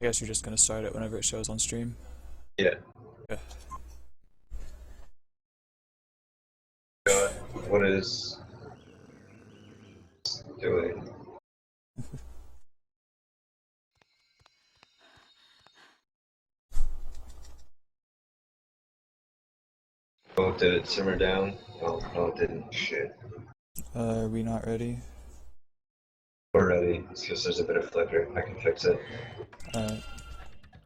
I guess you're just gonna start it whenever it shows on stream. Yeah. Yeah. God, what is doing? Oh, did it simmer down? Oh, no, it didn't. Shit. Are we not ready? Already. It's because there's a bit of flicker. I can fix it. Alright.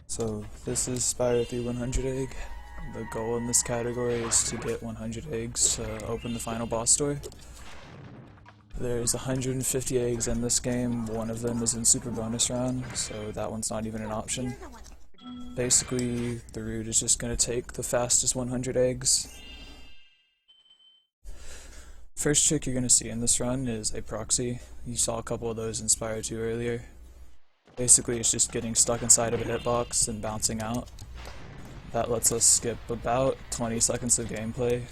So this is Spyro 100 egg. The goal in this category is to get 100 eggs to open the final boss door. There's 150 eggs in this game, one of them is in super bonus round, so that one's not even an option. Basically, the route is just going to take the fastest 100 eggs. First trick you're going to see in this run is a Proxy. You saw a couple of those in Spyro 2 earlier. Basically, it's just getting stuck inside of a hitbox and bouncing out. That lets us skip about 20 seconds of gameplay.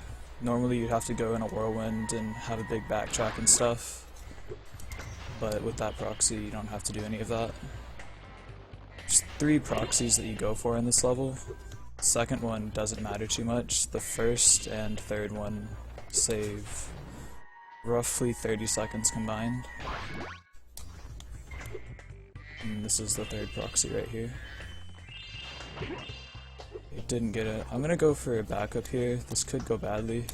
Normally you'd have to go in a whirlwind and have a big backtrack and stuff, but with that Proxy you don't have to do any of that. There's 3 proxies that you go for in this level. The second one doesn't matter too much. The first and third one save roughly 30 seconds combined. And this is the third proxy right here. It didn't get it. I'm gonna go for a backup here. This could go badly.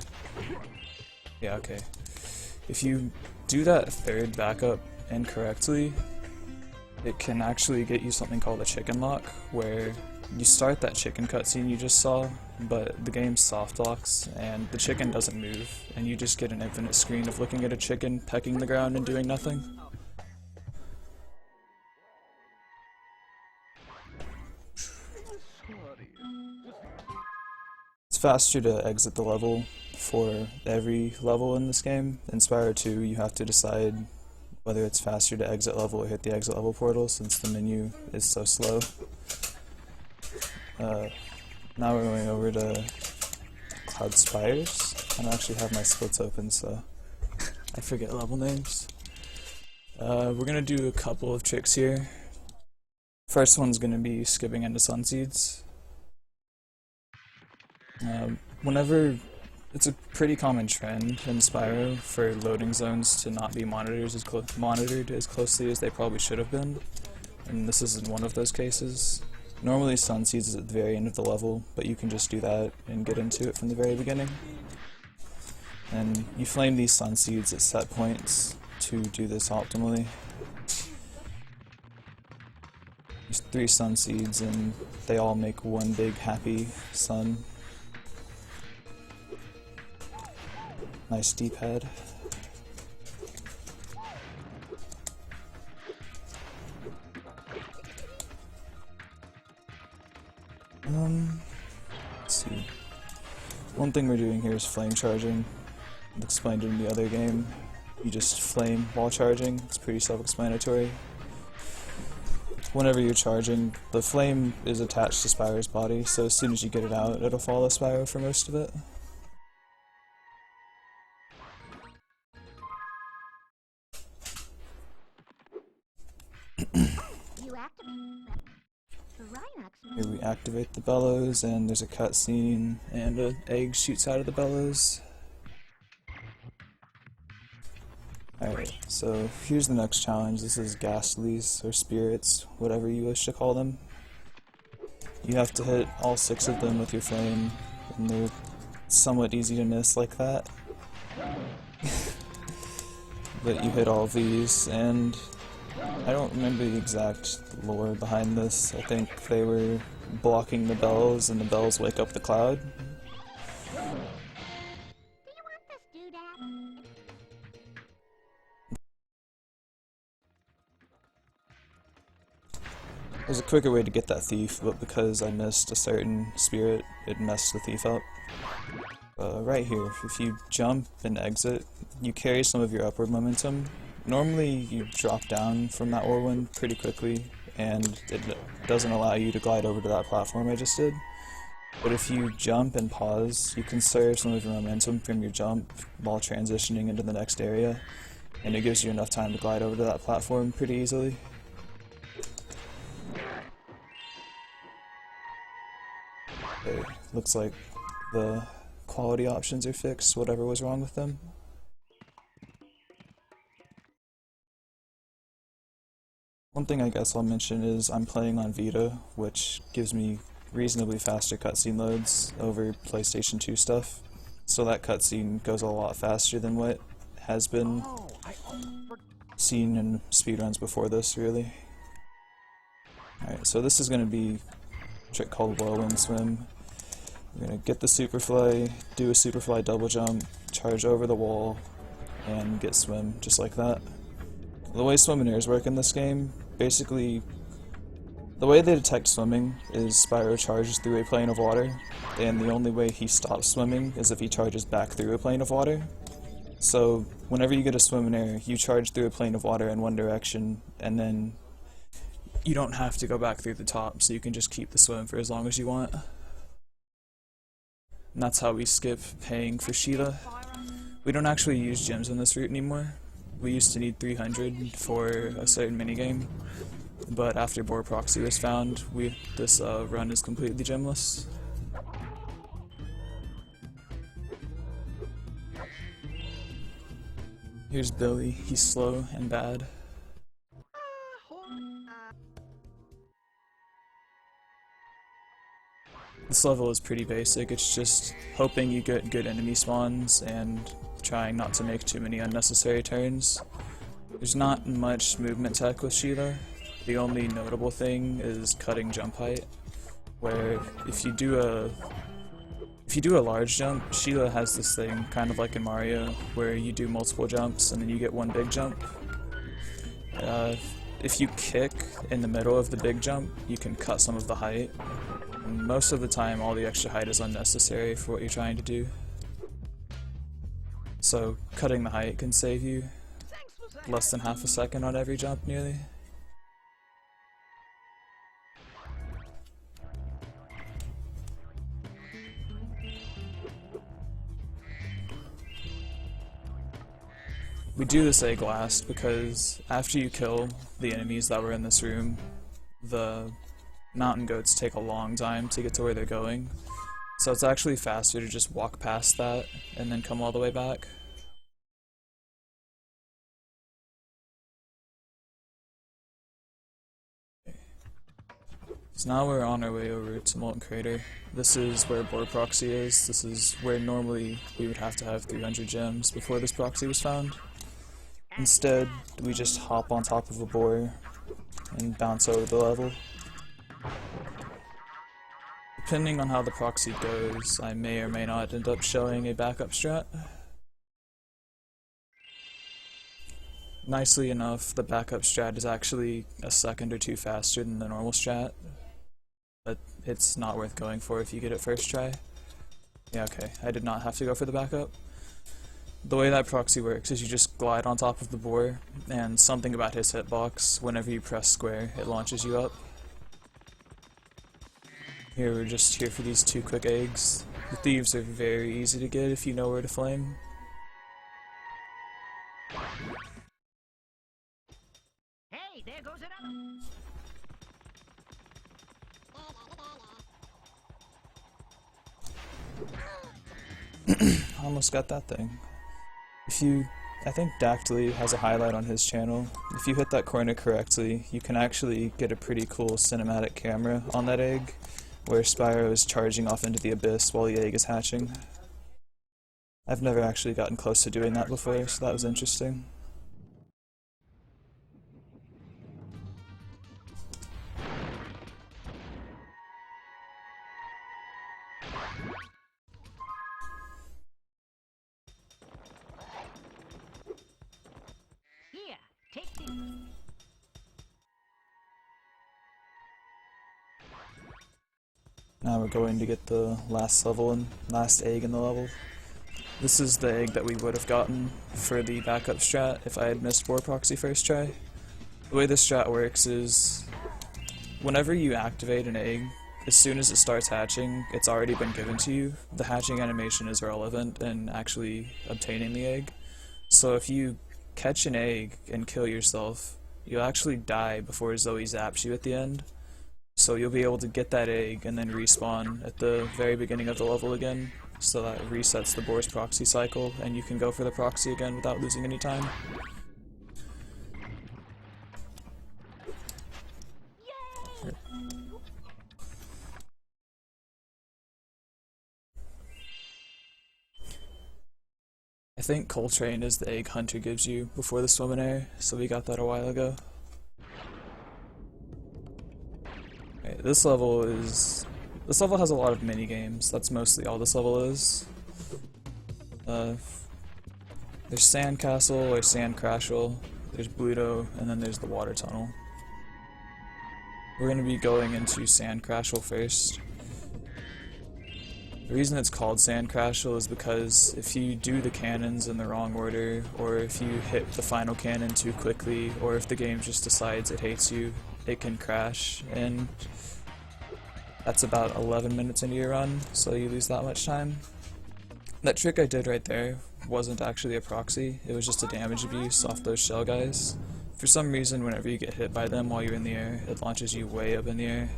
Yeah, okay. If you do that third backup incorrectly, it can actually get you something called a chicken lock, where you start that chicken cutscene you just saw, but the game soft locks and the chicken doesn't move, and you just get an infinite screen of looking at a chicken pecking the ground and doing nothing. It's faster to exit the level for every level in this game. In Spyro 2, you have to decide whether it's faster to exit level or hit the exit level portal, since the menu is so slow. Now we're going over to Cloud Spires. I don't actually have my splits open, so I forget level names. We're gonna do a couple of tricks here. First one's gonna be skipping into Sun Seeds. Whenever it's a pretty common trend in Spyro for loading zones to not be monitored as closely as they probably should have been, and this isn't one of those cases. Normally Sun Seeds is at the very end of the level, but you can just do that and get into it from the very beginning. And you flame these Sun Seeds at set points to do this optimally. There's 3 Sun Seeds and they all make one big happy sun. Nice deep head. Let's see. One thing we're doing here is flame charging. I explained it in the other game. You just flame while charging. It's pretty self-explanatory. Whenever you're charging, the flame is attached to Spyro's body, so as soon as you get it out, it'll follow Spyro for most of it. Here we activate the bellows, and there's a cutscene, and an egg shoots out of the bellows. Alright, so here's the next challenge. This is ghastlies, or spirits, whatever you wish to call them. You have to hit all 6 of them with your flame, and they're somewhat easy to miss like that. But you hit all of these, and I don't remember the exact lore behind this. I think they were blocking the bells, and the bells wake up the cloud. There's a quicker way to get that thief, but because I missed a certain spirit, it messed the thief up. Right here, if you jump and exit, you carry some of your upward momentum. Normally you drop down from that whirlwind pretty quickly, and it doesn't allow you to glide over to that platform I just did. But if you jump and pause, you conserve some of your momentum from your jump while transitioning into the next area, and it gives you enough time to glide over to that platform pretty easily. Okay, looks like the quality options are fixed, whatever was wrong with them. One thing I guess I'll mention is I'm playing on Vita, which gives me reasonably faster cutscene loads over PlayStation 2 stuff. So that cutscene goes a lot faster than what has been seen in speedruns before this, really. Alright, so this is going to be a trick called Whirlwind Swim. We're going to get the Superfly, do a Superfly double jump, charge over the wall, and get swim, just like that. The way swim and airs work in this game, basically, the way they detect swimming is Spyro charges through a plane of water, and the only way he stops swimming is if he charges back through a plane of water. So, whenever you get a swim in air, you charge through a plane of water in one direction, and then you don't have to go back through the top, so you can just keep the swim for as long as you want. And that's how we skip paying for Sheila. We don't actually use gems on this route anymore. We used to need 300 for a certain minigame, but after Proxy was found, this run is completely gemless. Here's Billy, he's slow and bad. This level is pretty basic, it's just hoping you get good enemy spawns and trying not to make too many unnecessary turns. There's not much movement tech with Sheila. The only notable thing is cutting jump height, where if you do a large jump, Sheila has this thing, kind of like in Mario, where you do multiple jumps and then you get one big jump. If you kick in the middle of the big jump, you can cut some of the height. And most of the time, all the extra height is unnecessary for what you're trying to do. So, cutting the height can save you less than half a second on every jump, nearly. We do this egg last because after you kill the enemies that were in this room, the mountain goats take a long time to get to where they're going. So it's actually faster to just walk past that and then come all the way back. So now we're on our way over to Molten Crater. This is where Proxy is. This is where normally we would have to have 300 gems before this proxy was found. Instead, we just hop on top of a boar and bounce over the level. Depending on how the proxy goes, I may or may not end up showing a backup strat. Nicely enough, the backup strat is actually a second or two faster than the normal strat, but it's not worth going for if you get it first try. Yeah, okay, I did not have to go for the backup. The way that proxy works is you just glide on top of the boar, and something about his hitbox, whenever you press square, it launches you up. Here, we're just here for these 2 quick eggs. The thieves are very easy to get if you know where to flame. Hey, there goes another. Almost got that thing. I think Dactyly has a highlight on his channel. If you hit that corner correctly, you can actually get a pretty cool cinematic camera on that egg, where Spyro is charging off into the abyss while the egg is hatching. I've never actually gotten close to doing that before, so that was interesting. Here, take this. Now we're going to get the last level and last egg in the level. This is the egg that we would have gotten for the backup strat if I had missed Proxy first try. The way this strat works is, whenever you activate an egg, as soon as it starts hatching, it's already been given to you. The hatching animation is irrelevant in actually obtaining the egg. So if you catch an egg and kill yourself, you'll actually die before Zoe zaps you at the end. So you'll be able to get that egg and then respawn at the very beginning of the level again, so that resets the boar's proxy cycle, and you can go for the proxy again without losing any time. I think Coltrane is the egg Hunter gives you before the swim in air, so we got that a while ago. Right, this level has a lot of mini games. That's mostly all this level is. There's Sandcastle or Sand Crashel, there's Bluto, and then there's the water tunnel. We're going to be going into Sand Crashel first. The reason it's called Sand Crashel is because if you do the cannons in the wrong order, or if you hit the final cannon too quickly, or if the game just decides it hates you, it can crash, and that's about 11 minutes into your run, so you lose that much time. That trick I did right there wasn't actually a proxy, it was just a damage abuse off those shell guys. For some reason, whenever you get hit by them while you're in the air, it launches you way up in the air.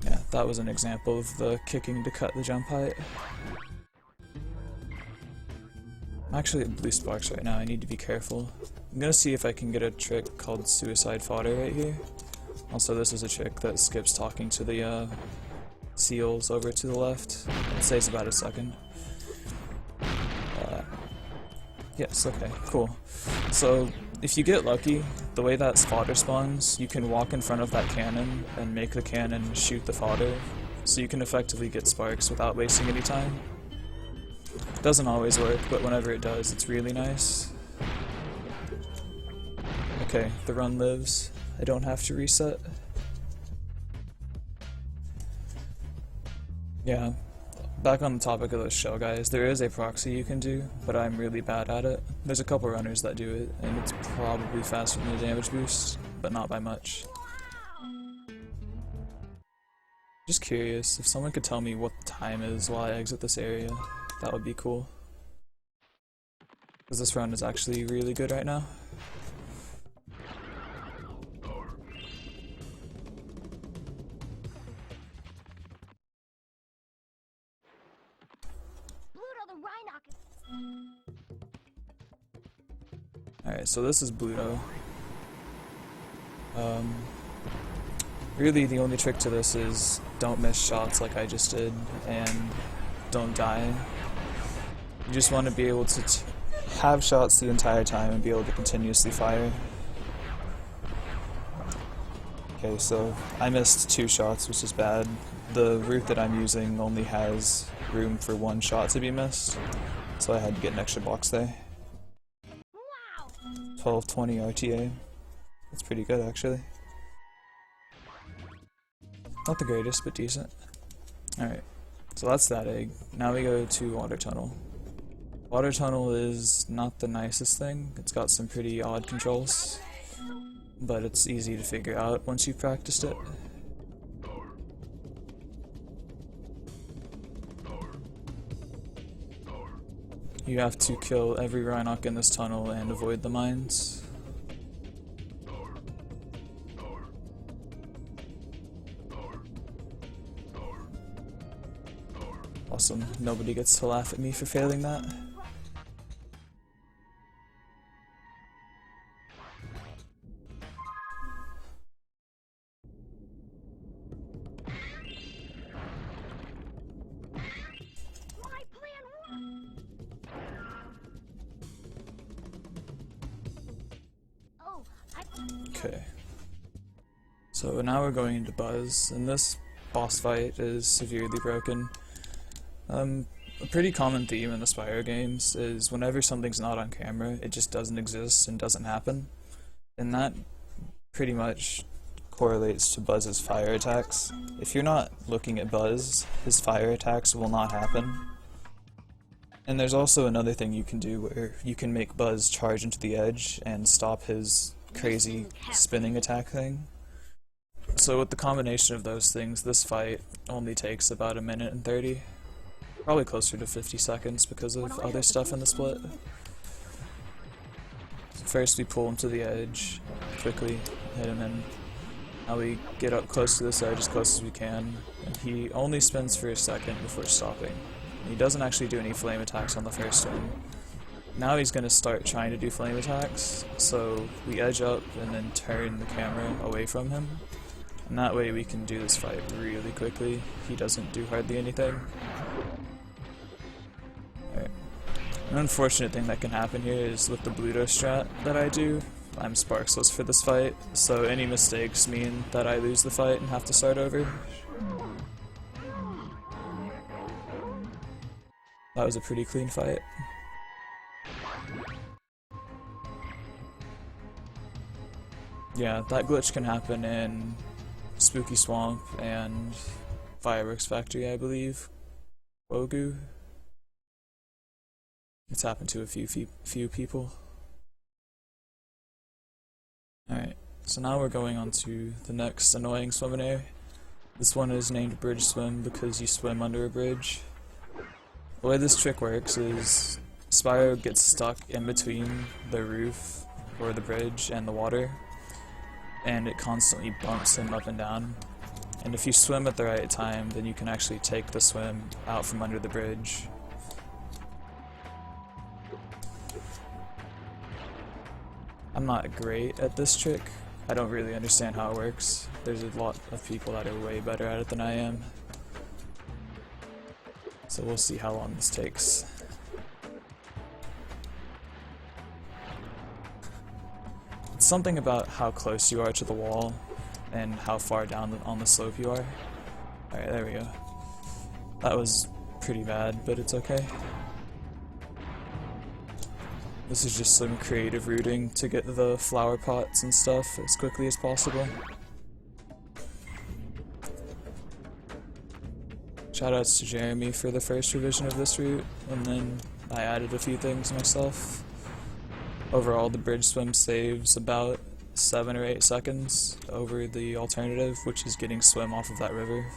Yeah, that was an example of the kicking to cut the jump height. I'm actually at blue sparks right now, I need to be careful. I'm gonna see if I can get a trick called Suicide Fodder right here. Also, this is a trick that skips talking to the seals over to the left. It saves about a second. Yes, okay, cool. So, if you get lucky, the way that fodder spawns, you can walk in front of that cannon and make the cannon shoot the fodder, so you can effectively get sparks without wasting any time. It doesn't always work, but whenever it does, it's really nice. Okay, the run lives. I don't have to reset. Yeah, back on the topic of those shell guys, there is a proxy you can do, but I'm really bad at it. There's a couple runners that do it, and it's probably faster than a damage boost, but not by much. Just curious, if someone could tell me what the time is while I exit this area, that would be cool. Because this run is actually really good right now. Alright, so this is Bluto. Really the only trick to this is don't miss shots like I just did, and don't die. You just want to be able to have shots the entire time and be able to continuously fire. Okay, so I missed 2 shots, which is bad. The route that I'm using only has room for 1 shot to be missed, so I had to get an extra box there. 1220 RTA. That's pretty good, actually. Not the greatest, but decent. Alright, so that's that egg. Now we go to Water Tunnel. Water Tunnel is not the nicest thing. It's got some pretty odd controls, but it's easy to figure out once you've practiced it. You have to kill every Rhinoc in this tunnel and avoid the mines. Awesome, nobody gets to laugh at me for failing that. Okay. So now we're going into Buzz, and this boss fight is severely broken. A pretty common theme in the Spyro games is whenever something's not on camera, it just doesn't exist and doesn't happen. And that pretty much correlates to Buzz's fire attacks. If you're not looking at Buzz, his fire attacks will not happen. And there's also another thing you can do where you can make Buzz charge into the edge and stop his crazy spinning attack thing. So with the combination of those things, this fight only takes about 1:30. Probably closer to 50 seconds because of other stuff in the split. First we pull him to the edge, quickly hit him in. Now we get up close to this edge as close as we can, and he only spins for a second before stopping. He doesn't actually do any flame attacks on the first one. Now he's going to start trying to do flame attacks, so we edge up and then turn the camera away from him. And that way we can do this fight really quickly. He doesn't do hardly anything. Alright. An unfortunate thing that can happen here is with the Bluto strat that I do, I'm sparksless for this fight, so any mistakes mean that I lose the fight and have to start over. That was a pretty clean fight. Yeah, that glitch can happen in Spooky Swamp and Fireworks Factory, I believe. Wogu. It's happened to a few people. Alright, so now we're going on to the next annoying swimming area. This one is named Bridge Swim because you swim under a bridge. The way this trick works is Spyro gets stuck in between the roof or the bridge and the water, and it constantly bumps him up and down. And if you swim at the right time, then you can actually take the swim out from under the bridge. I'm not great at this trick. I don't really understand how it works. There's a lot of people that are way better at it than I am. So we'll see how long this takes. It's something about how close you are to the wall and how far down on the slope you are. Alright, there we go. That was pretty bad, but it's okay. This is just some creative rooting to get the flower pots and stuff as quickly as possible. Shoutouts to Jeremy for the first revision of this route, and then I added a few things myself. Overall, the bridge swim saves about 7 or 8 seconds over the alternative, which is getting swim off of that river.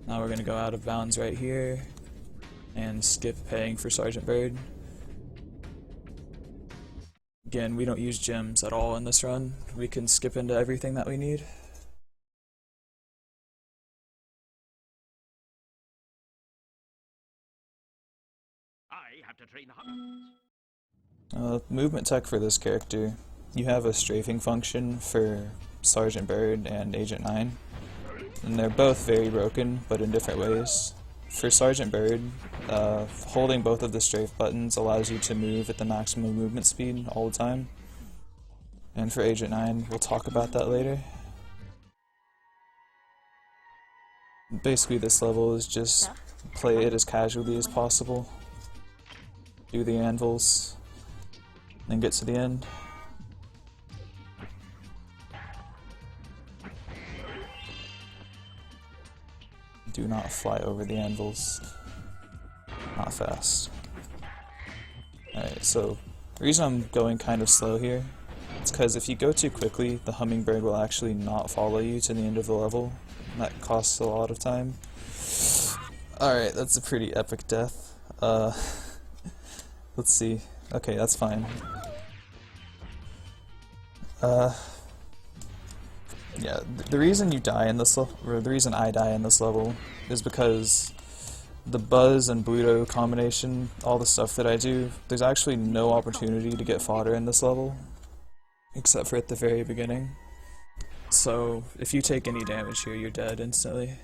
Now we're going to go out of bounds right here and skip paying for Sergeant Bird. Again, we don't use gems at all in this run. We can skip into everything that we need. I have to train the hunters. Movement tech for this character. You have a strafing function for Sergeant Bird and Agent 9. And they're both very broken, but in different ways. For Sergeant Bird, holding both of the strafe buttons allows you to move at the maximum movement speed all the time. And for Agent 9, we'll talk about that later. Basically, this level is just play it as casually as possible. Do the anvils, then get to the end. Do not fly over the anvils. Not fast. Alright, so the reason I'm going kind of slow here is because if you go too quickly, the hummingbird will actually not follow you to the end of the level. And that costs a lot of time. Alright, that's a pretty epic death. Let's see. Okay, that's fine. Yeah, the reason you die in this level, or the reason I die in this level, is because the Buzz and Bluto combination, all the stuff that I do, there's actually no opportunity to get fodder in this level, except for at the very beginning. So, if you take any damage here, you're dead instantly.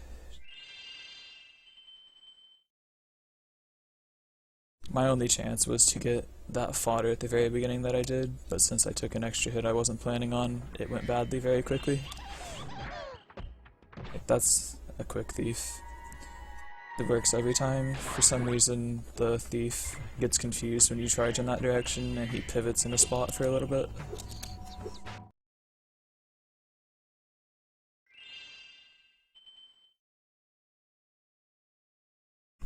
My only chance was to get that fodder at the very beginning that I did, but since I took an extra hit I wasn't planning on, it went badly very quickly. That's a quick thief. It works every time. For some reason, the thief gets confused when you charge in that direction and he pivots in a spot for a little bit.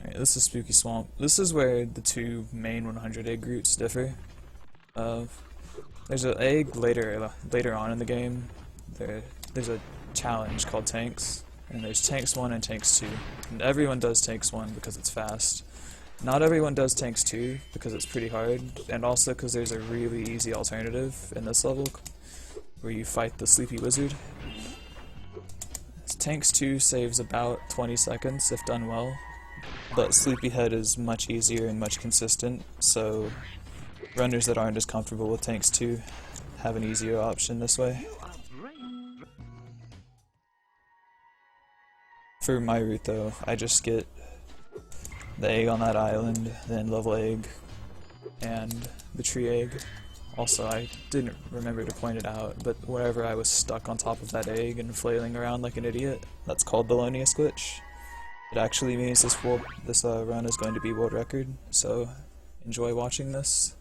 Alright, this is Spooky Swamp. This is where the two main 100 egg routes differ. There's an egg later on in the game. There's a challenge called Tanks, and there's Tanks 1 and Tanks 2. And everyone does Tanks 1 because it's fast. Not everyone does tanks 2 because it's pretty hard, and also because there's a really easy alternative in this level where you fight the Sleepy Wizard. Tanks 2 saves about 20 seconds if done well, but Sleepyhead is much easier and much consistent, so runners that aren't as comfortable with tanks 2 have an easier option this way. For my route though, I just get the egg on that island, then level egg, and the tree egg. Also, I didn't remember to point it out, but wherever I was stuck on top of that egg and flailing around like an idiot, that's called the Lonius glitch. It actually means this run is going to be world record, so enjoy watching this.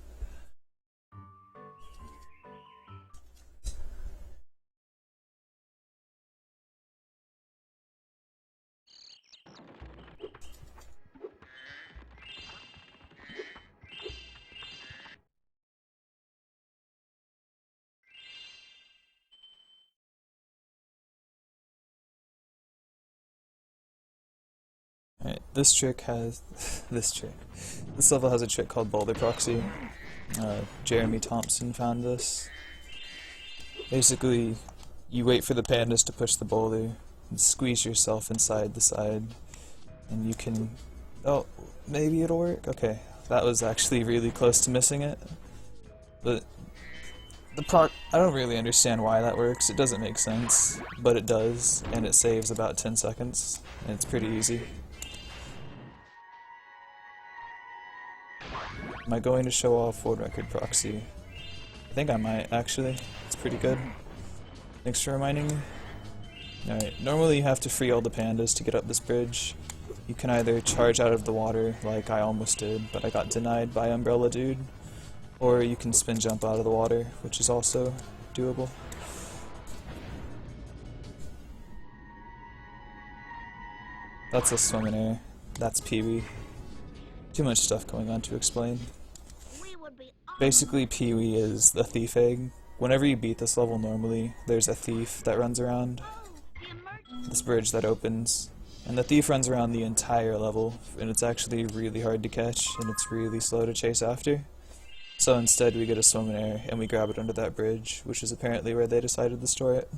Alright, this level has a trick called Boulder Proxy. Jeremy Thompson found this. Basically, you wait for the pandas to push the boulder, and squeeze yourself inside the side, and you can... Oh, maybe it'll work? Okay, that was actually really close to missing it. But I don't really understand why that works. It doesn't make sense, but it does, and it saves about 10 seconds, and it's pretty easy. Am I going to show off world record proxy? I think I might, actually. It's pretty good. Thanks for reminding me. Alright, normally you have to free all the pandas to get up this bridge. You can either charge out of the water, like I almost did, but I got denied by Umbrella Dude, or you can spin jump out of the water, which is also doable. That's a swim in air. That's Pee-wee. Too much stuff going on to explain. Basically, Pee-wee is the thief egg. Whenever you beat this level normally, there's a thief that runs around this bridge that opens, and the thief runs around the entire level, and it's actually really hard to catch, and it's really slow to chase after. So instead we get a swim in air, and we grab it under that bridge, which is apparently where they decided to store it.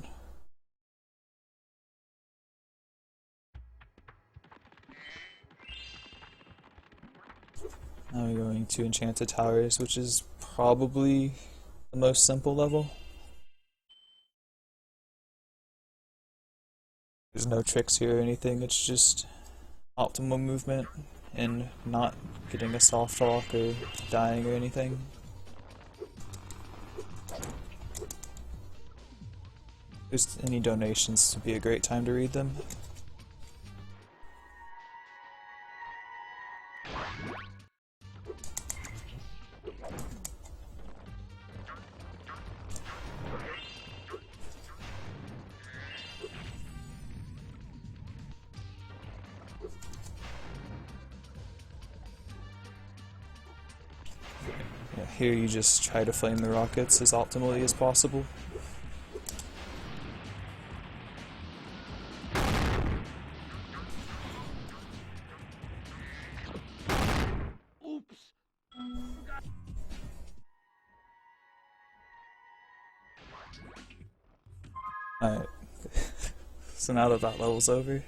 Now we're going to Enchant the Towers, which is probably the most simple level. There's no tricks here or anything, it's just optimal movement and not getting a soft walk or dying or anything. Just any donations would be a great time to read them. Here you just try to flame the rockets as optimally as possible. Oops. Alright, so now that that level's over,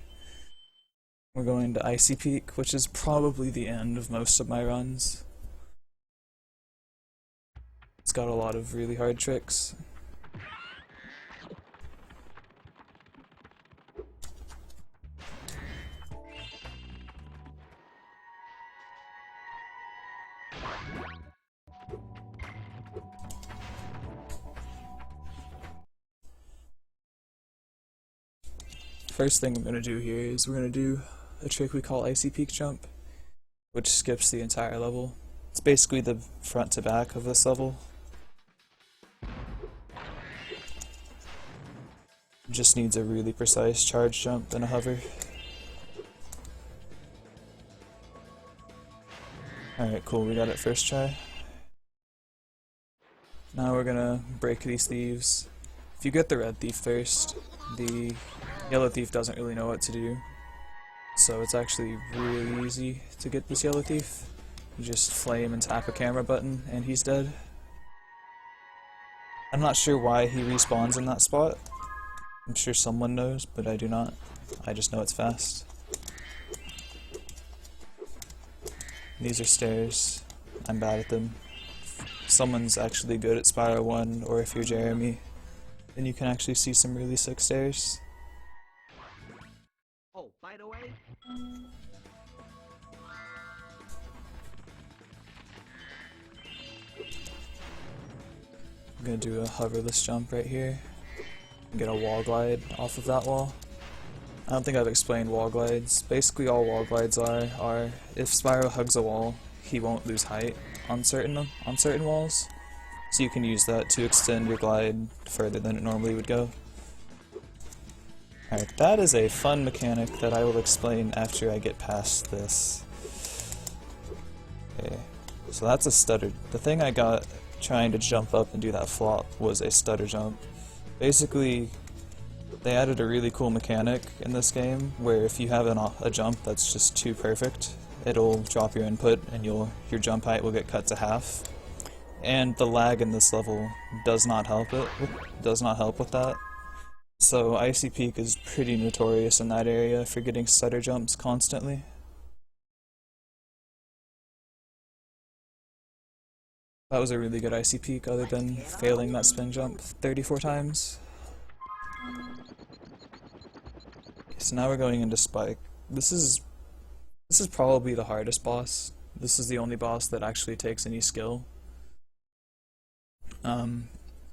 we're going to Icy Peak, which is probably the end of most of my runs. It's got a lot of really hard tricks. First thing I'm going to do here is we're going to do a trick we call Icy Peak Jump, which skips the entire level. It's basically the front to back of this level. Just needs a really precise charge jump and a hover. Alright, cool, we got it first try. Now we're gonna break these thieves. If you get the red thief first, the yellow thief doesn't really know what to do. So it's actually really easy to get this yellow thief. You just flame and tap a camera button and he's dead. I'm not sure why he respawns in that spot. I'm sure someone knows, but I do not. I just know it's fast. These are stairs. I'm bad at them. If someone's actually good at Spyro 1, or if you're Jeremy, then you can actually see some really sick stairs. Oh, by the way, I'm gonna do a hoverless jump right here and get a wall glide off of that wall. I don't think I've explained wall glides. Basically all wall glides are if Spyro hugs a wall, he won't lose height on certain walls. So you can use that to extend your glide further than it normally would go. Alright, that is a fun mechanic that I will explain after I get past this. Okay, so that's a stutter. The thing I got trying to jump up and do that flop was a stutter jump. Basically, they added a really cool mechanic in this game where if you have a jump that's just too perfect, it'll drop your input and your jump height will get cut to half. And the lag in this level does not help with that. So Icy Peak is pretty notorious in that area for getting stutter jumps constantly. That was a really good Icy Peak other than failing that spin jump 34 times. So now we're going into Spike. This is probably the hardest boss. This is the only boss that actually takes any skill.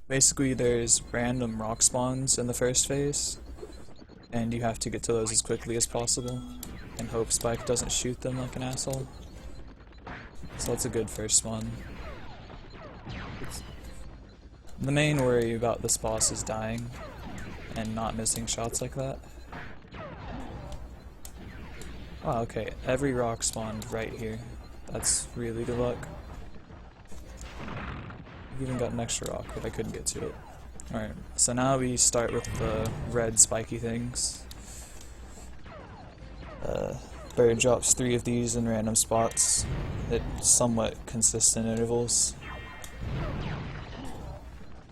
Basically there's random rock spawns in the first phase, and you have to get to those as quickly as possible, and hope Spike doesn't shoot them like an asshole. So that's a good first spawn. The main worry about this boss is dying, and not missing shots like that. Oh, okay, every rock spawned right here. That's really good luck. I've even got an extra rock, but I couldn't get to it. Alright, so now we start with the red spiky things. Bird drops 3 of these in random spots at somewhat consistent intervals.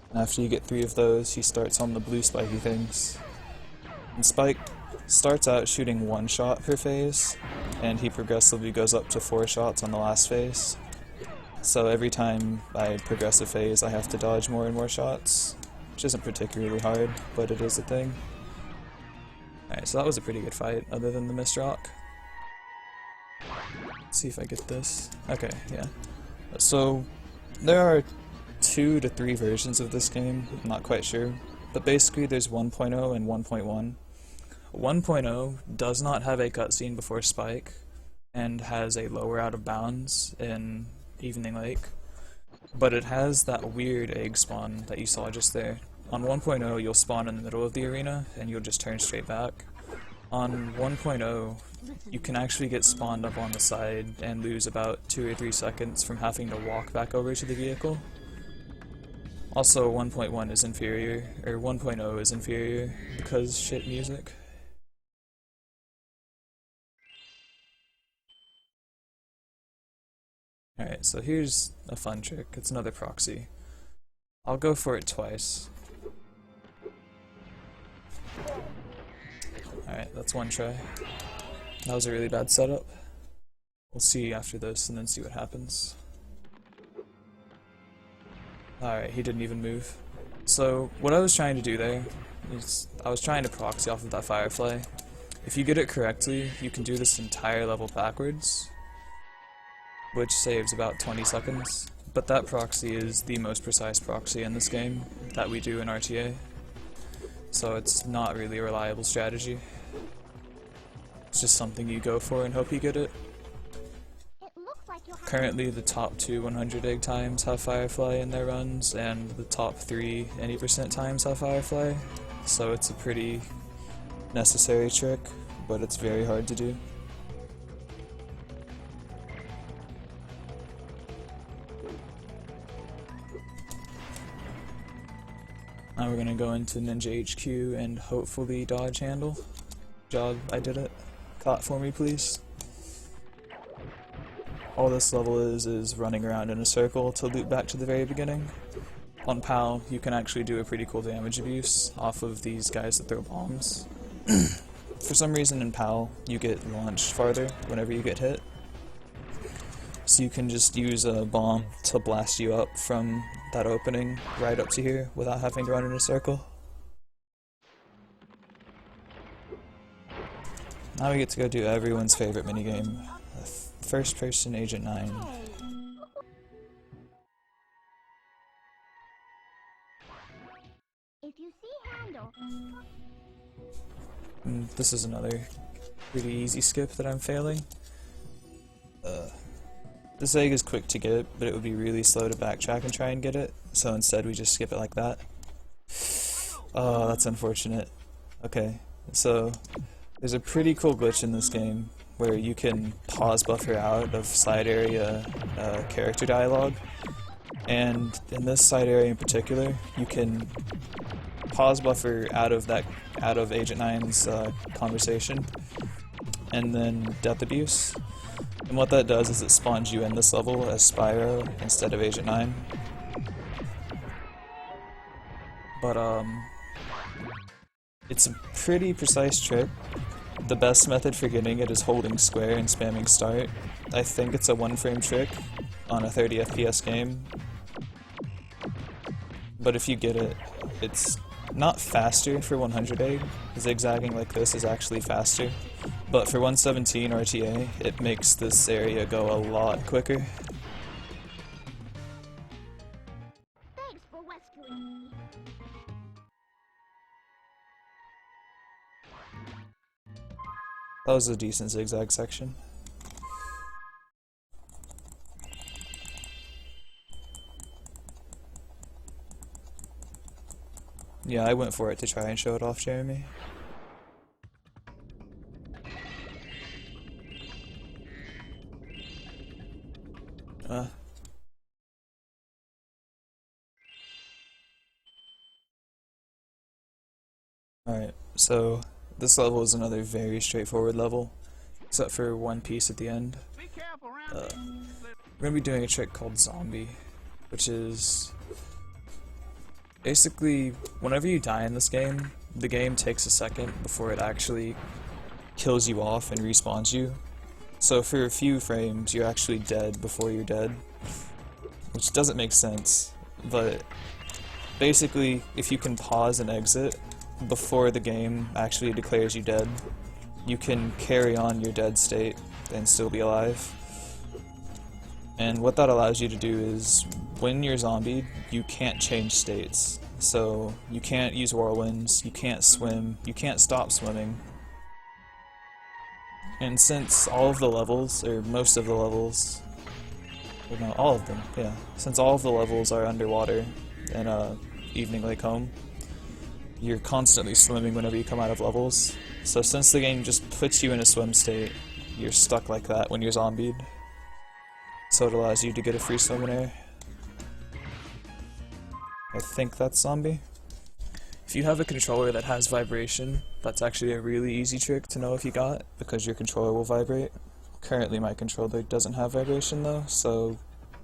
And after you get 3 of those, he starts on the blue spiky things. And Spike starts out shooting 1 shot per phase, and he progressively goes up to 4 shots on the last phase. So every time I progress a phase, I have to dodge more and more shots, which isn't particularly hard, but it is a thing. Alright, so that was a pretty good fight, other than the missed rock. Let's see if I get this. Okay, yeah. So there are 2 to 3 versions of this game, I'm not quite sure, but basically there's 1.0 and 1.1. 1.0 does not have a cutscene before Spike, and has a lower out of bounds in Evening Lake, but it has that weird egg spawn that you saw just there. On 1.0 you'll spawn in the middle of the arena and you'll just turn straight back. On 1.0 you can actually get spawned up on the side and lose about 2 or 3 seconds from having to walk back over to the vehicle. Also 1.1 is inferior, or 1.0 is inferior because shit music. Alright, so here's a fun trick. It's another proxy. I'll go for it twice. Alright, that's 1 try. That was a really bad setup. We'll see after this and then see what happens. Alright, he didn't even move. So, what I was trying to do there is I was trying to proxy off of that firefly. If you get it correctly, you can do this entire level backwards, which saves about 20 seconds, but that proxy is the most precise proxy in this game that we do in RTA, so it's not really a reliable strategy. It's just something you go for and hope you get it. Currently the top 2 100 egg times have Firefly in their runs, and the top 3 any % times have Firefly, so it's a pretty necessary trick, but it's very hard to do. Now we're gonna go into Ninja HQ and hopefully dodge handle. Job, I did it. caught for me, please. All this level is running around in a circle to loop back to the very beginning. On PAL, you can actually do a pretty cool damage abuse off of these guys that throw bombs. For some reason in PAL, you get launched farther whenever you get hit. So you can just use a bomb to blast you up from that opening right up to here without having to run in a circle. Now we get to go do everyone's favorite minigame. First person Agent 9. If you see handle. This is another pretty easy skip that I'm failing. This egg is quick to get, but it would be really slow to backtrack and try and get it, so instead we just skip it like that. Oh, that's unfortunate. Okay, so there's a pretty cool glitch in this game where you can pause buffer out of side area character dialogue, and in this side area in particular, you can pause buffer out of Agent 9's conversation, and then death abuse. And what that does is it spawns you in this level as Spyro instead of Agent 9. But it's a pretty precise trick. The best method for getting it is holding square and spamming start. I think it's a 1-frame trick on a 30 FPS game. But if you get it, it's not faster for 100 egg. Zigzagging like this is actually faster. But for 117 RTA, it makes this area go a lot quicker. Thanks for rescuing me. That was a decent zigzag section. Yeah, I went for it to try and show it off, Jeremy. Alright, so this level is another very straightforward level, except for one piece at the end. We're going to be doing a trick called Zombie, which is basically whenever you die in this game, the game takes a second before it actually kills you off and respawns you. So for a few frames, you're actually dead before you're dead, which doesn't make sense, but basically if you can pause and exit before the game actually declares you dead, you can carry on your dead state and still be alive. And what that allows you to do is, when you're zombied, you can't change states. So you can't use whirlwinds, you can't swim, you can't stop swimming. And since all of the levels, or most of the levels, or no, all of them, yeah, since all of the levels are underwater in Evening Lake Home, you're constantly swimming whenever you come out of levels. So since the game just puts you in a swim state, you're stuck like that when you're zombied. So it allows you to get a free swim in air. I think that's zombie. If you have a controller that has vibration, that's actually a really easy trick to know if you got, because your controller will vibrate. Currently my controller doesn't have vibration though, so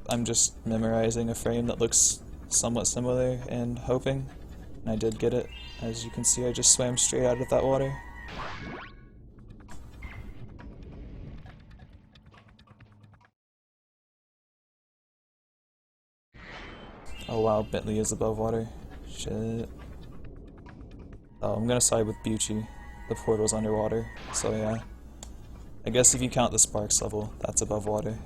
I'm just memorizing a frame that looks somewhat similar and hoping. And I did get it. As you can see, I just swam straight out of that water. Oh wow, Bentley is above water. Shit. Oh, I'm gonna side with Bucci. The portal's underwater, so yeah. I guess if you count the Sparks level, that's above water.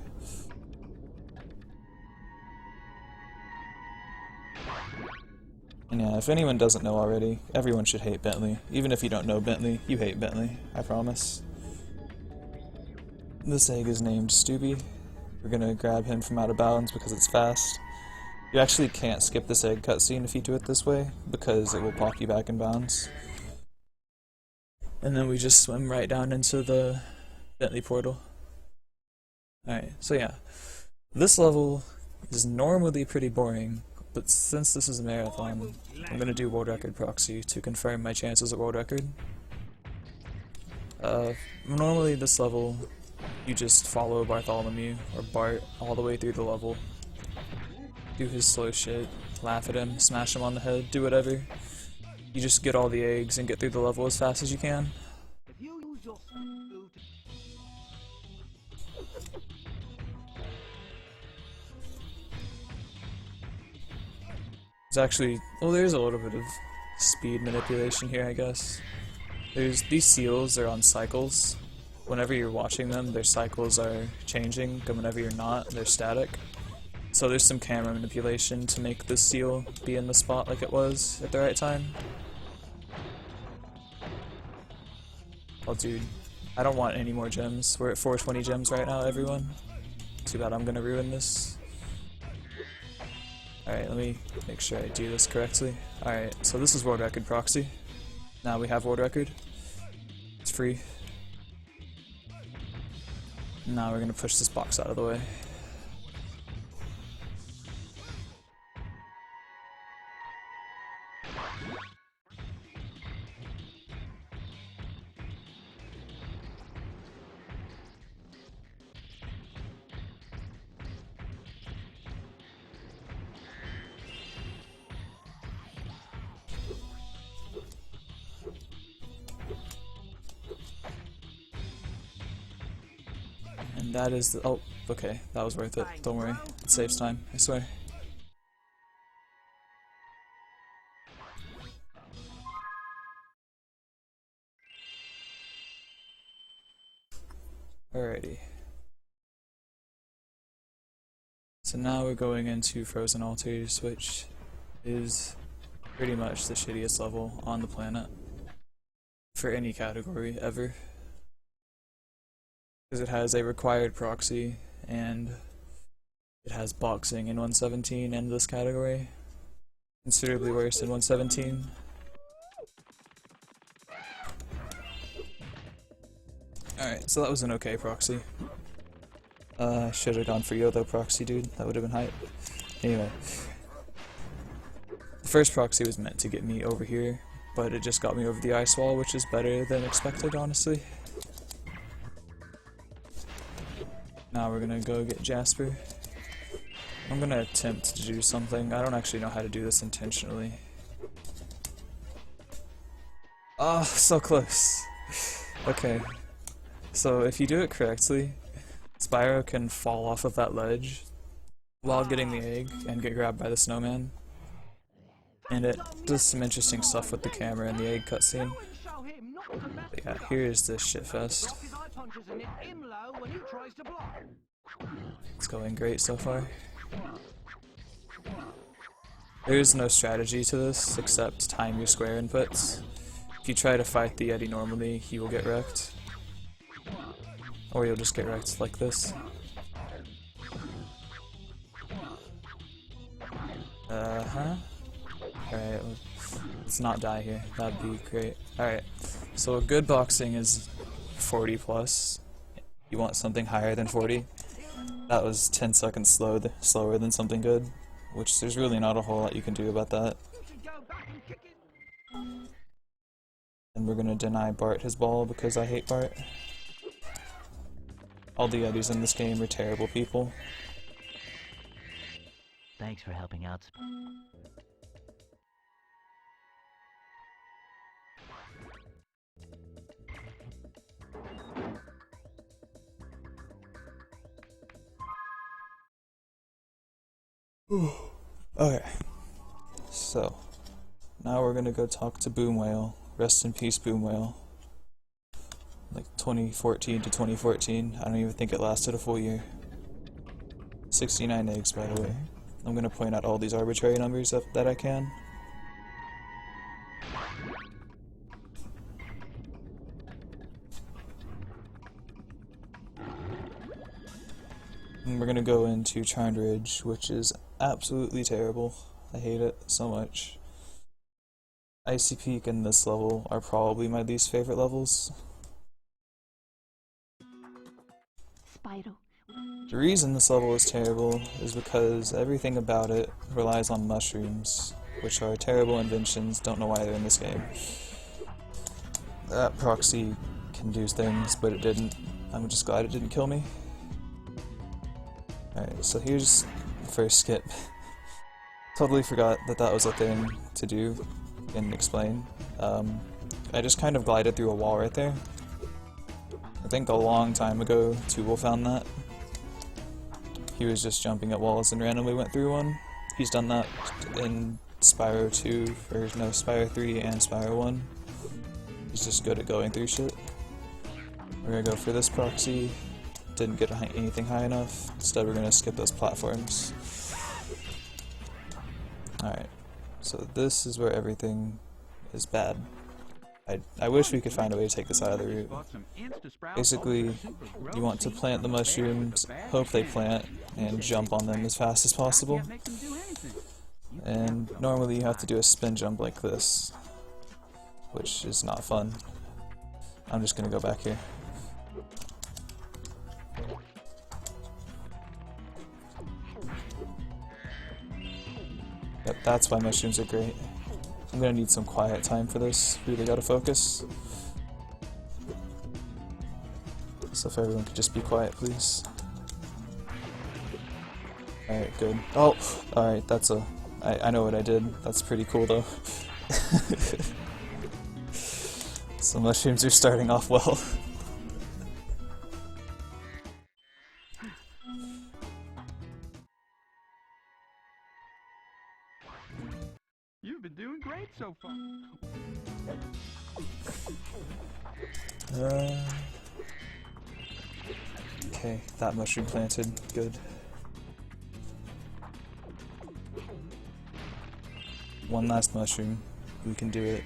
And yeah, if anyone doesn't know already, everyone should hate Bentley. Even if you don't know Bentley, you hate Bentley, I promise. This egg is named Stubby. We're gonna grab him from out of bounds because it's fast. You actually can't skip this egg cutscene if you do it this way, because it will pop you back in bounds. And then we just swim right down into the Bentley portal. Alright, so yeah. This level is normally pretty boring, but since this is a marathon, I'm gonna do world record proxy to confirm my chances at world record. Normally this level, you just follow Bartholomew, or Bart, all the way through the level. Do his slow shit, laugh at him, smash him on the head, do whatever. You just get all the eggs and get through the level as fast as you can. There's actually, well, there's a little bit of speed manipulation here, I guess. These seals are on cycles. Whenever you're watching them, their cycles are changing, and whenever you're not, they're static. So there's some camera manipulation to make the seal be in the spot like it was at the right time. Oh dude, I don't want any more gems. We're at 420 gems right now, everyone. Too bad I'm gonna ruin this. Alright, let me make sure I do this correctly. Alright, so this is world record Proxy. Now we have world record. It's free. Now we're gonna push this box out of the way. And that is the— oh, okay, that was worth it. Don't worry, it saves time, I swear. Alrighty. So now we're going into Frozen Altars, which is pretty much the shittiest level on the planet for any category ever. Because it has a required proxy, and it has boxing in 117 and this category. Considerably worse in 117. Alright, so that was an okay proxy. Should have gone for Yodo proxy, dude. That would have been hype. Anyway. The first proxy was meant to get me over here, but it just got me over the ice wall, which is better than expected, honestly. Now we're gonna go get Jasper. I'm gonna attempt to do something. I don't actually know how to do this intentionally. Oh, so close. Okay. So if you do it correctly, Spyro can fall off of that ledge while getting the egg and get grabbed by the snowman. And it does some interesting stuff with the camera and the egg cutscene. But yeah, here's this shitfest. It's going great so far. There is no strategy to this except time your square inputs. If you try to fight the Yeti normally, he will get wrecked. Or you'll just get wrecked like this. Alright, let's not die here. That'd be great. Alright, so a good boxing is 40 plus. You want something higher than 40. That was 10 seconds slower than something good, which there's really not a whole lot you can do about that. And we're gonna deny Bart his ball because I hate Bart. All the Yetis in this game are terrible people. Thanks for helping out. Okay, so now we're gonna go talk to Boom Whale. Rest in peace, Boom Whale. Like 2014 to 2014. I don't even think it lasted a full year. 69 eggs, by the way. I'm gonna point out all these arbitrary numbers that I can. And we're gonna go into Charmed Ridge, which is absolutely terrible. I hate it so much. Icy Peak and this level are probably my least favorite levels. Spyro. The reason this level is terrible is because everything about it relies on mushrooms, which are terrible inventions. Don't know why they're in this game. That Proxy can do things, but it didn't. I'm just glad it didn't kill me. Alright, so here's the first skip. Totally forgot that that was a thing to do and explain. I just kind of glided through a wall right there. I think a long time ago, Tubal found that. He was just jumping at walls and randomly went through one. He's done that in Spyro 2, or no, Spyro 3 and Spyro 1. He's just good at going through shit. We're gonna go for this proxy. Didn't get anything high enough. Instead we're gonna skip those platforms. Alright, so this is where everything is bad. I wish we could find a way to take this out of the route. Basically, you want to plant the mushrooms, hope they plant, and jump on them as fast as possible. And normally you have to do a spin jump like this, which is not fun. I'm just gonna go back here. Yep, that's why mushrooms are great. I'm gonna need some quiet time for this. Really gotta focus. So if everyone could just be quiet, please. Alright, good. Oh! Alright, that's a... I know what I did. That's pretty cool though. So mushrooms are starting off well. You've been doing great so far. Okay, that mushroom planted. Good. One last mushroom. We can do it.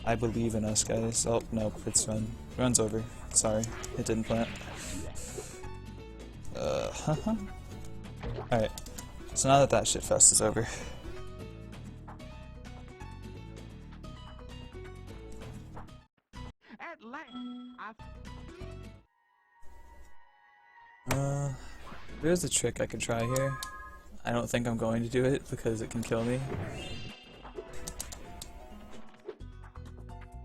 I believe in us, guys. Oh, nope, it's run. Run's over. Sorry, it didn't plant. Alright, so now that that shitfest is over. At last, There's a trick I could try here. I don't think I'm going to do it because it can kill me.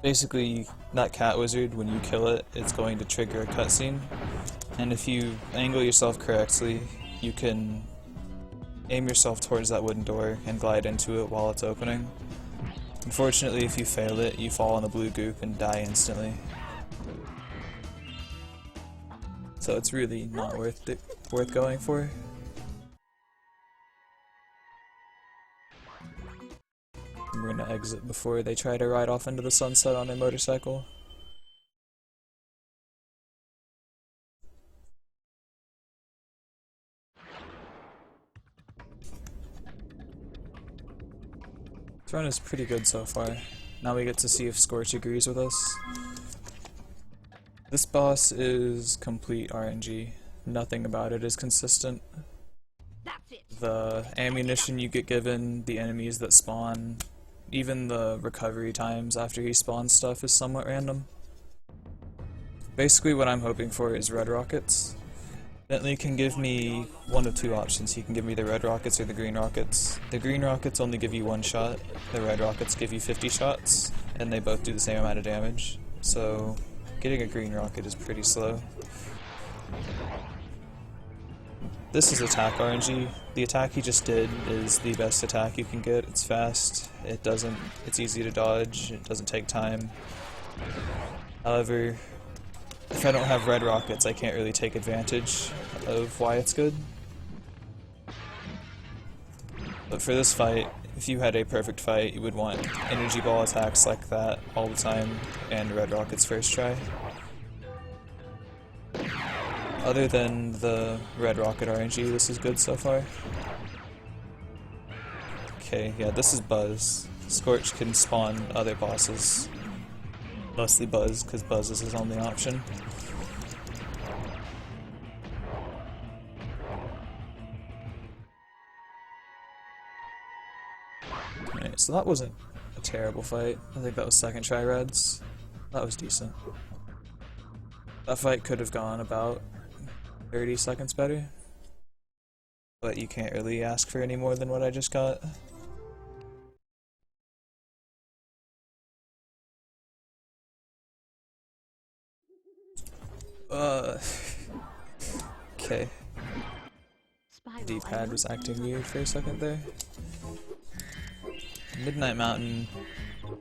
Basically, that cat wizard, when you kill it, it's going to trigger a cutscene. And if you angle yourself correctly, you can aim yourself towards that wooden door and glide into it while it's opening. Unfortunately, if you fail it, you fall in the blue goop and die instantly. So it's really not worth going for. We're gonna exit before they try to ride off into the sunset on their motorcycle. This run is pretty good so far. Now we get to see if Scorch agrees with us. This boss is complete RNG. Nothing about it is consistent. The ammunition you get given, the enemies that spawn, even the recovery times after he spawns stuff is somewhat random. Basically what I'm hoping for is red rockets. Bentley can give me one of two options. He can give me the red rockets or the green rockets. The green rockets only give you one shot, the red rockets give you 50 shots, and they both do the same amount of damage. So getting a green rocket is pretty slow. This is attack RNG. The attack he just did is the best attack you can get. It's fast, it's easy to dodge, it doesn't take time. However, if I don't have red rockets, I can't really take advantage of why it's good. But for this fight, if you had a perfect fight, you would want energy ball attacks like that all the time, and red rockets first try. Other than the red rocket RNG, this is good so far. Okay, yeah, this is Buzz. Scorch can spawn other bosses. Mostly Buzz, because Buzz is his only option. Alright, so that wasn't a terrible fight. I think that was second try reds. That was decent. That fight could have gone about 30 seconds better, but you can't really ask for any more than what I just got. Okay. Spyro, D-pad was acting weird for a second there. Midnight Mountain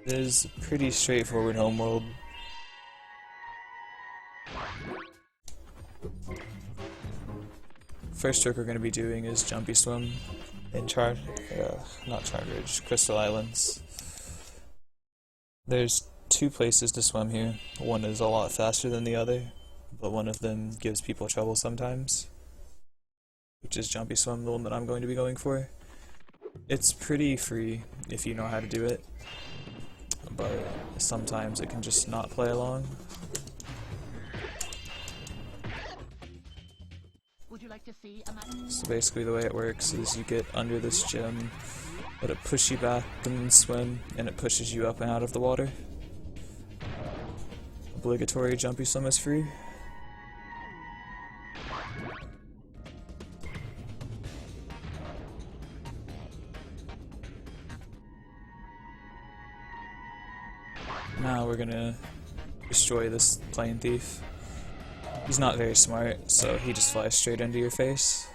is a pretty straightforward homeworld. First trick we're going to be doing is Jumpy Swim in not Charred Ridge, Crystal Islands. There's two places to swim here. One is a lot faster than the other, but one of them gives people trouble sometimes, which is Jumpy Swim, the one that I'm going to be going for. It's pretty free if you know how to do it, but sometimes it can just not play along. would you like to see a map? So basically the way it works is you get under this gem, let it push you back and then swim, and it pushes you up and out of the water. Obligatory Jumpy Swim is free. Now we're gonna destroy this plane thief. He's not very smart, so he just flies straight into your face.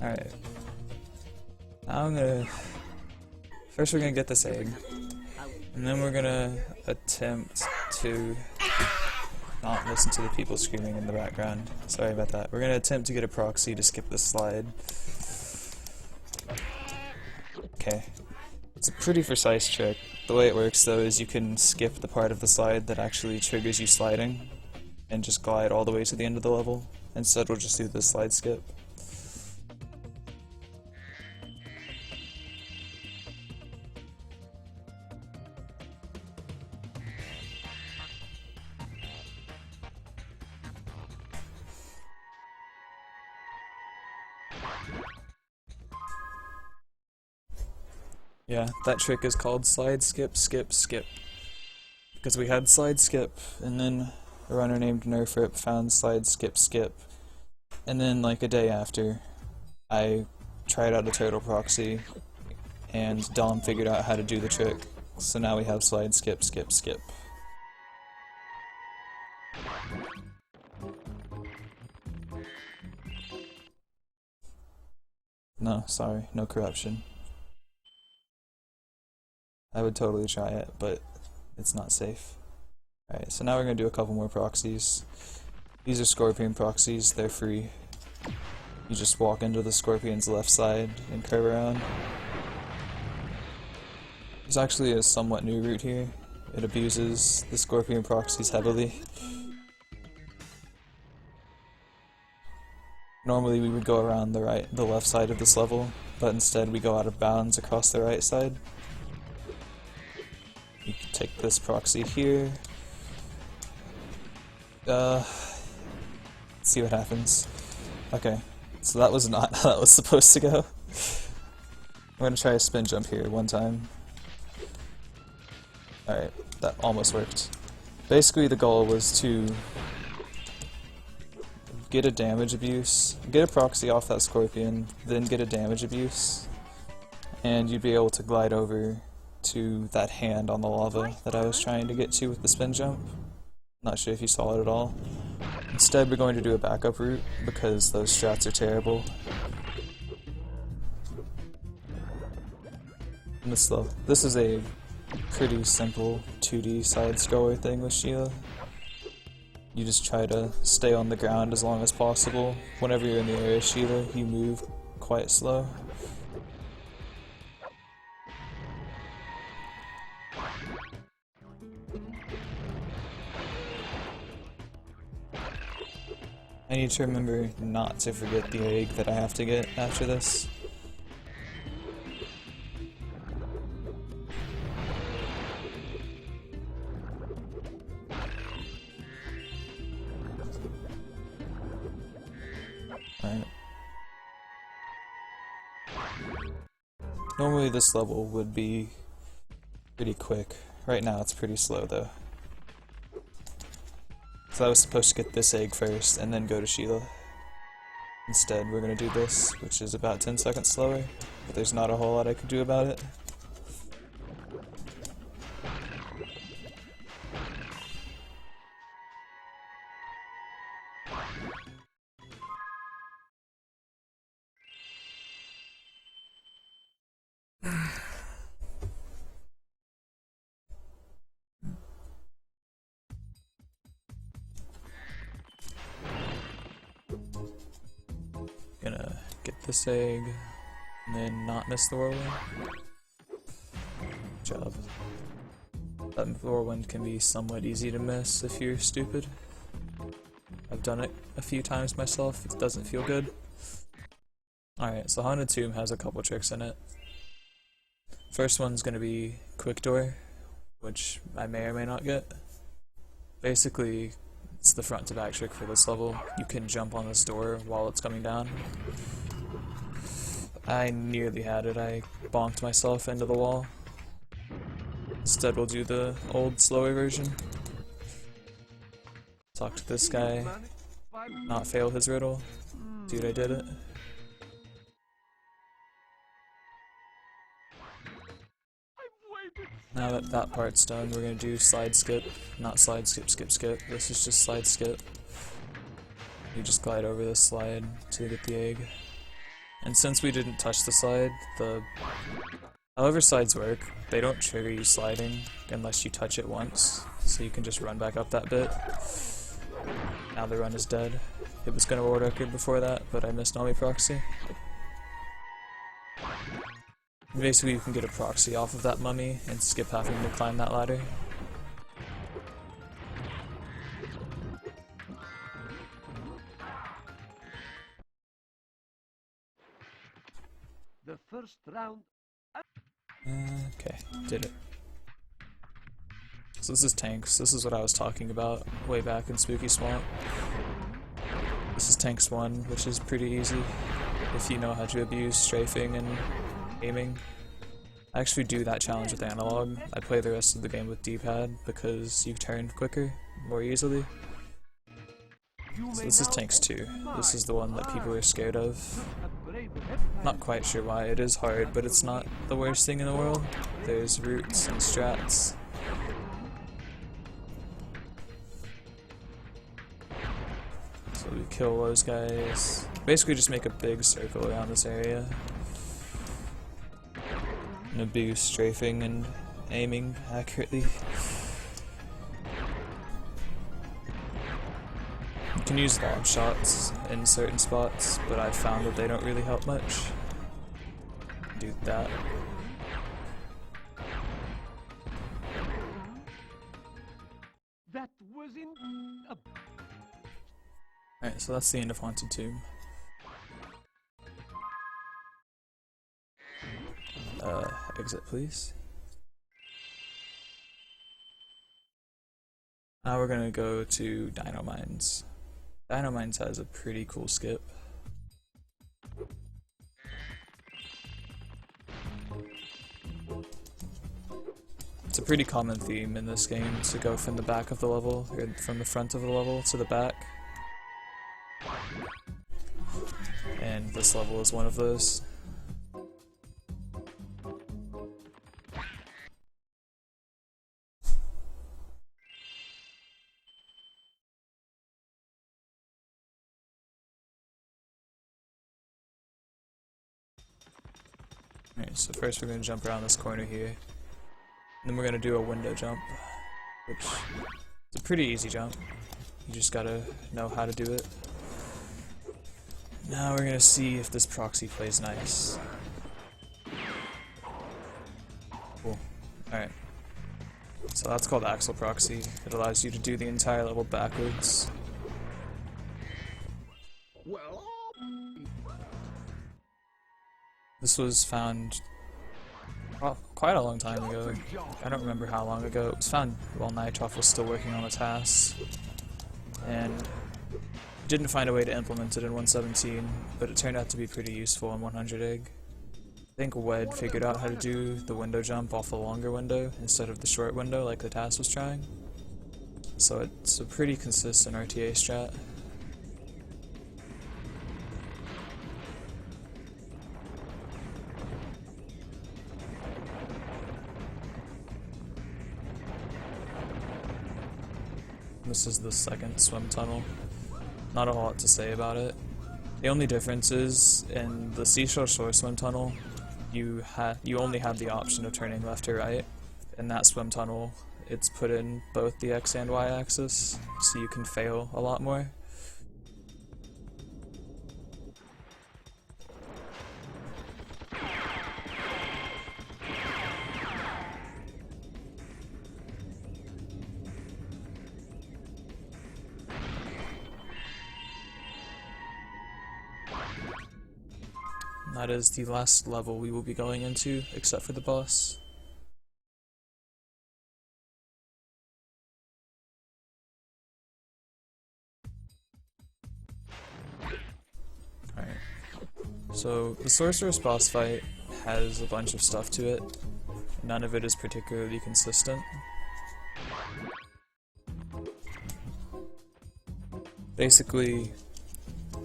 Alright. Now first we're gonna get this egg. And then we're gonna attempt to not listen to the people screaming in the background. Sorry about that. We're gonna attempt to get a proxy to skip this slide. Okay. It's a pretty precise trick. The way it works though is you can skip the part of the slide that actually triggers you sliding and just glide all the way to the end of the level. Instead we'll just do the slide skip. Yeah, that trick is called slide skip skip skip. Because we had slide skip, and then a runner named Nerfrip found slide skip skip. And then like a day after, I tried out a turtle proxy, and Dom figured out how to do the trick. So now we have slide skip skip skip. No, sorry, no corruption. I would totally try it, but it's not safe. Alright, so now we're going to do a couple more proxies. These are scorpion proxies, they're free. You just walk into the scorpion's left side and curve around. There's actually a somewhat new route here. It abuses the scorpion proxies heavily. Normally we would go around the left side of this level, but instead we go out of bounds across the right side. You can take this proxy here. Let's see what happens. Okay, so that was not how that was supposed to go. I'm gonna try a spin jump here one time. Alright, that almost worked. Basically the goal was to get a damage abuse, get a proxy off that scorpion, then get a damage abuse, and you'd be able to glide over to that hand on the lava that I was trying to get to with the spin jump. Not sure if you saw it at all. Instead we're going to do a backup route because those strats are terrible. And this is a pretty simple 2D side scroller thing with Sheila. You just try to stay on the ground as long as possible. Whenever you're in the area, Sheila, you move quite slow. I need to remember not to forget the egg that I have to get after this. Alright. Normally this level would be pretty quick. Right now it's pretty slow though. So I was supposed to get this egg first and then go to Sheila. Instead we're gonna do this, which is about 10 seconds slower, but there's not a whole lot I could do about it. this egg, and then not miss the whirlwind. Good job. That whirlwind can be somewhat easy to miss if you're stupid. I've done it a few times myself, it doesn't feel good. Alright, so Haunted Tomb has a couple tricks in it. First one's gonna be Quick Door, which I may or may not get. Basically, it's the front to back trick for this level. You can jump on this door while it's coming down. I nearly had it, I bonked myself into the wall. Instead we'll do the old, slower version. Talk to this guy, not fail his riddle. Dude, I did it. Now that that part's done, we're gonna do slide skip. Not slide skip, skip, skip. This is just slide skip. You just glide over this slide to get the egg. And since we didn't touch the slide, however slides work, they don't trigger you sliding unless you touch it once. So you can just run back up that bit. Now the run is dead. It was gonna world record before that, but I missed on my proxy. Basically you can get a proxy off of that mummy and skip having to climb that ladder. The first round. Okay, did it. So this is tanks. This is what I was talking about way back in Spooky Swamp. This is tanks 1, which is pretty easy if you know how to abuse strafing and aiming. I actually do that challenge with analog. I play the rest of the game with D-pad because you turn quicker, more easily. So this is tanks 2. This is the one that people are scared of. Not quite sure why. It is hard, but it's not the worst thing in the world. There's roots and strats. So we kill those guys. Basically just make a big circle around this area. And abuse strafing and aiming accurately. You can use lob shots in certain spots, but I've found that they don't really help much. Do that. That was in a... Alright, so that's the end of Haunted Tomb. Exit please. Now we're gonna go to Dino Mines. Dino Mines has a pretty cool skip. It's a pretty common theme in this game to go from the back of the level, or from the front of the level to the back. And this level is one of those. Alright, so first we're going to jump around this corner here. And then we're going to do a window jump, which is a pretty easy jump. You just gotta know how to do it. Now we're going to see if this proxy plays nice. Cool. Alright. So that's called Axle Proxy. It allows you to do the entire level backwards. This was found quite a long time ago. I don't remember how long ago. It was found while Nitroff was still working on the task. And didn't find a way to implement it in 1.17, but it turned out to be pretty useful in 100 egg. I think Wed figured out how to do the window jump off a longer window instead of the short window like the task was trying. So it's a pretty consistent RTA strat. This is the second swim tunnel. Not a lot to say about it. The only difference is, in the Seashore Shore swim tunnel, you only have the option of turning left or right. In that swim tunnel, it's put in both the X and Y axis, so you can fail a lot more. That is the last level we will be going into, except for the boss. Alright. So, the Sorceress boss fight has a bunch of stuff to it. None of it is particularly consistent. Basically,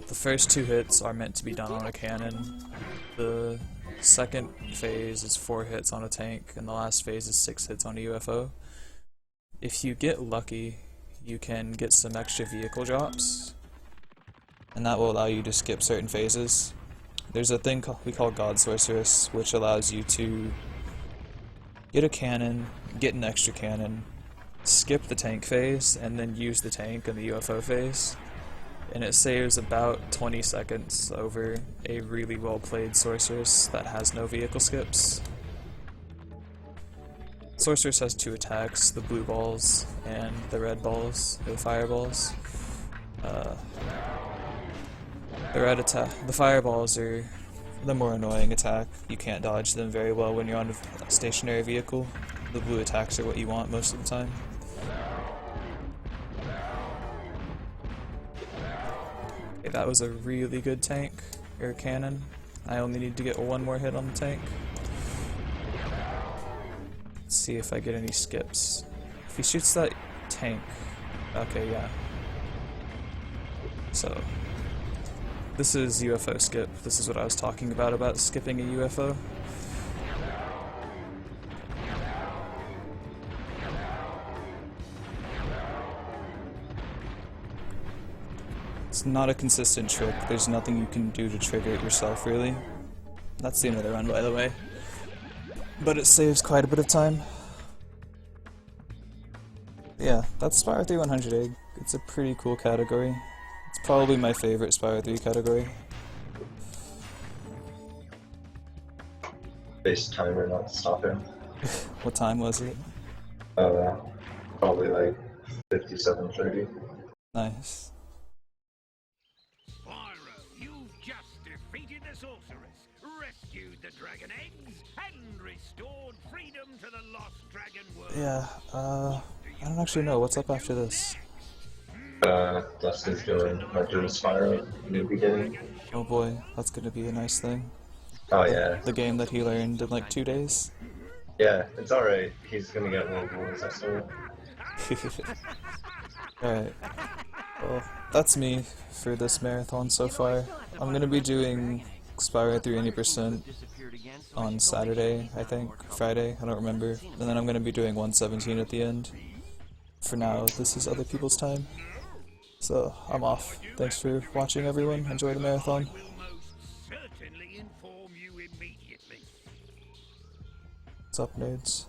the first 2 hits are meant to be done on a cannon. The second phase is 4 hits on a tank, and the last phase is 6 hits on a UFO. If you get lucky, you can get some extra vehicle drops, and that will allow you to skip certain phases. There's a thing we call God Sorceress, which allows you to get a cannon, get an extra cannon, skip the tank phase, and then use the tank in the UFO phase. And it saves about 20 seconds over a really well played Sorceress that has no vehicle skips. Sorceress has 2 attacks, the blue balls and the red balls, the fireballs. The fireballs are the more annoying attack. You can't dodge them very well when you're on a stationary vehicle. The blue attacks are what you want most of the time. Okay, that was a really good tank, or cannon. I only need to get 1 more hit on the tank. Let's see if I get any skips. If he shoots that tank... Okay, yeah. So... this is UFO skip. This is what I was talking about skipping a UFO. It's not a consistent trick. There's nothing you can do to trigger it yourself, really. That's the end of the run, by the way. But it saves quite a bit of time. Yeah, that's Spyro 3 100 egg. It's a pretty cool category. It's probably my favorite Spyro 3 category. Base timer not stopping. What time was it? Probably like 57:30. Nice. Spyro, you've just defeated the Sorceress, rescued the dragon eggs, and restored freedom to the lost dragon world. Yeah, I don't actually know. What's up after this? Dustin's doing Spyro New Beginning. Oh boy, that's gonna be a nice thing. Oh yeah. The game that he learned in like 2 days. Yeah, it's alright. He's gonna get one goals, I saw. Alright. Well, that's me for this marathon so far. I'm gonna be doing Spyro 300% on Saturday, I think. Friday, I don't remember. And then I'm gonna be doing 117 at the end. For now, this is other people's time. So, I'm off. Thanks for watching, everyone. Enjoy the marathon. I will most certainly inform you immediately. What's up, nerds?